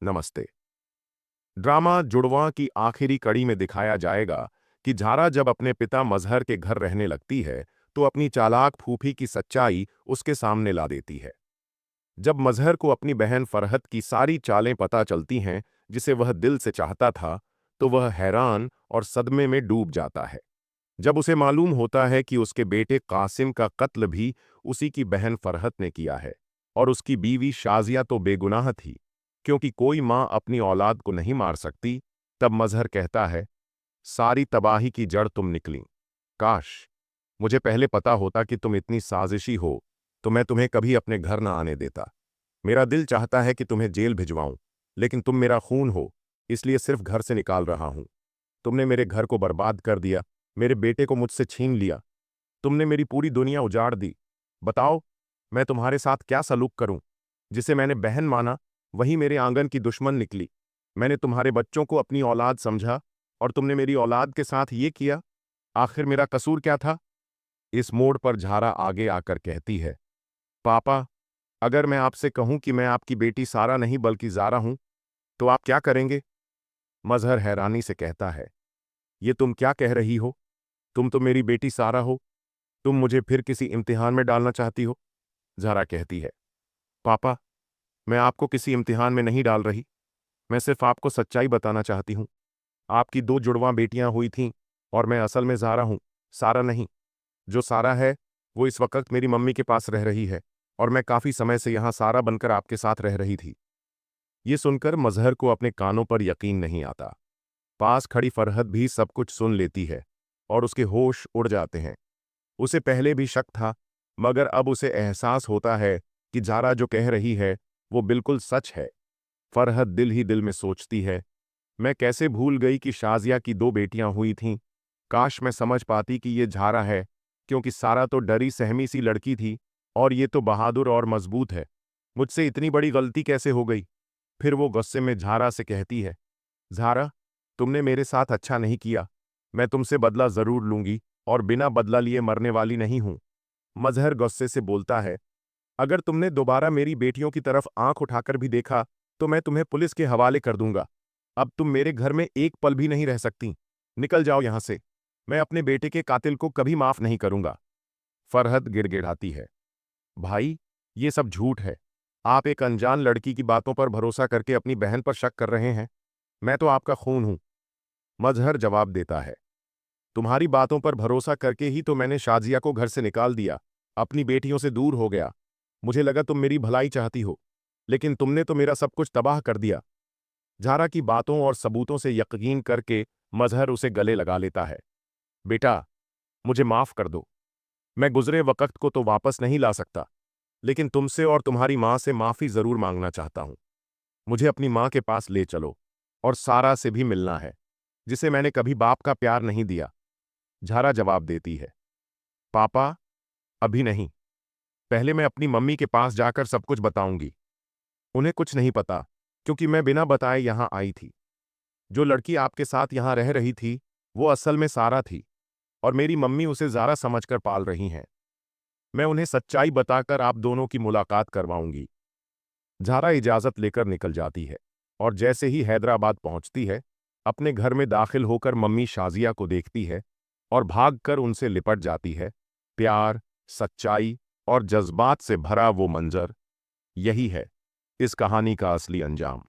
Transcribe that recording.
नमस्ते। ड्रामा जुड़वां की आखिरी कड़ी में दिखाया जाएगा कि झारा जब अपने पिता मजहर के घर रहने लगती है तो अपनी चालाक फूफी की सच्चाई उसके सामने ला देती है। जब मजहर को अपनी बहन फरहत की सारी चालें पता चलती हैं, जिसे वह दिल से चाहता था, तो वह हैरान और सदमे में डूब जाता है। जब उसे मालूम होता है कि उसके बेटे कासिम का कत्ल भी उसी की बहन फरहत ने किया है और उसकी बीवी शाजिया तो बेगुनाह थी, क्योंकि कोई मां अपनी औलाद को नहीं मार सकती, तब मजहर कहता है, सारी तबाही की जड़ तुम निकली। काश मुझे पहले पता होता कि तुम इतनी साजिशी हो, तो मैं तुम्हें कभी अपने घर न आने देता। मेरा दिल चाहता है कि तुम्हें जेल भिजवाऊं, लेकिन तुम मेरा खून हो, इसलिए सिर्फ घर से निकाल रहा हूं। तुमने मेरे घर को बर्बाद कर दिया, मेरे बेटे को मुझसे छीन लिया, तुमने मेरी पूरी दुनिया उजाड़ दी। बताओ, मैं तुम्हारे साथ क्या सलूक करूं? जिसे मैंने बहन माना, वही मेरे आंगन की दुश्मन निकली। मैंने तुम्हारे बच्चों को अपनी औलाद समझा और तुमने मेरी औलाद के साथ ये किया। आखिर मेरा कसूर क्या था? इस मोड़ पर झारा आगे आकर कहती है, पापा, अगर मैं आपसे कहूं कि मैं आपकी बेटी सारा नहीं बल्कि ज़ारा हूं, तो आप क्या करेंगे? मजहर हैरानी से कहता है, ये तुम क्या कह रही हो? तुम तो मेरी बेटी सारा हो। तुम मुझे फिर किसी इम्तिहान में डालना चाहती हो? ज़ारा कहती है, पापा, मैं आपको किसी इम्तिहान में नहीं डाल रही। मैं सिर्फ आपको सच्चाई बताना चाहती हूँ। आपकी दो जुड़वां बेटियां हुई थीं और मैं असल में ज़ारा हूँ, सारा नहीं। जो सारा है वो इस वक्त मेरी मम्मी के पास रह रही है और मैं काफ़ी समय से यहाँ सारा बनकर आपके साथ रह रही थी। ये सुनकर मजहर को अपने कानों पर यकीन नहीं आता। पास खड़ी फरहत भी सब कुछ सुन लेती है और उसके होश उड़ जाते हैं। उसे पहले भी शक था, मगर अब उसे एहसास होता है कि ज़ारा जो कह रही है वो बिल्कुल सच है। फरहत दिल ही दिल में सोचती है, मैं कैसे भूल गई कि शाजिया की दो बेटियां हुई थीं। काश मैं समझ पाती कि ये ज़ारा है, क्योंकि सारा तो डरी सहमी सी लड़की थी और ये तो बहादुर और मजबूत है। मुझसे इतनी बड़ी गलती कैसे हो गई? फिर वो गुस्से में ज़ारा से कहती है, ज़ारा, तुमने मेरे साथ अच्छा नहीं किया। मैं तुमसे बदला जरूर लूंगी और बिना बदला लिए मरने वाली नहीं हूं। मजहर गुस्से से बोलता है, अगर तुमने दोबारा मेरी बेटियों की तरफ आंख उठाकर भी देखा तो मैं तुम्हें पुलिस के हवाले कर दूंगा। अब तुम मेरे घर में एक पल भी नहीं रह सकती। निकल जाओ यहां से। मैं अपने बेटे के कातिल को कभी माफ नहीं करूंगा। फरहत गिड़गिड़ाती है, भाई, ये सब झूठ है। आप एक अनजान लड़की की बातों पर भरोसा करके अपनी बहन पर शक कर रहे हैं। मैं तो आपका खून हूं। मजहर जवाब देता है, तुम्हारी बातों पर भरोसा करके ही तो मैंने शाजिया को घर से निकाल दिया, अपनी बेटियों से दूर हो गया। मुझे लगा तुम मेरी भलाई चाहती हो, लेकिन तुमने तो मेरा सब कुछ तबाह कर दिया। ज़ारा की बातों और सबूतों से यकीन करके मजहर उसे गले लगा लेता है, बेटा, मुझे माफ कर दो। मैं गुजरे वक्त को तो वापस नहीं ला सकता, लेकिन तुमसे और तुम्हारी मां से माफी जरूर मांगना चाहता हूं। मुझे अपनी मां के पास ले चलो और सारा से भी मिलना है, जिसे मैंने कभी बाप का प्यार नहीं दिया। ज़ारा जवाब देती है, पापा, अभी नहीं। पहले मैं अपनी मम्मी के पास जाकर सब कुछ बताऊंगी। उन्हें कुछ नहीं पता, क्योंकि मैं बिना बताए यहां आई थी। जो लड़की आपके साथ यहां रह रही थी वो असल में सारा थी और मेरी मम्मी उसे ज़ारा समझकर पाल रही हैं। मैं उन्हें सच्चाई बताकर आप दोनों की मुलाकात करवाऊंगी। ज़ारा इजाज़त लेकर निकल जाती है और जैसे ही हैदराबाद पहुंचती है, अपने घर में दाखिल होकर मम्मी शाजिया को देखती है और भागकर उनसे लिपट जाती है। प्यार, सच्चाई और जज्बात से भरा वो मंजर, यही है इस कहानी का असली अंजाम।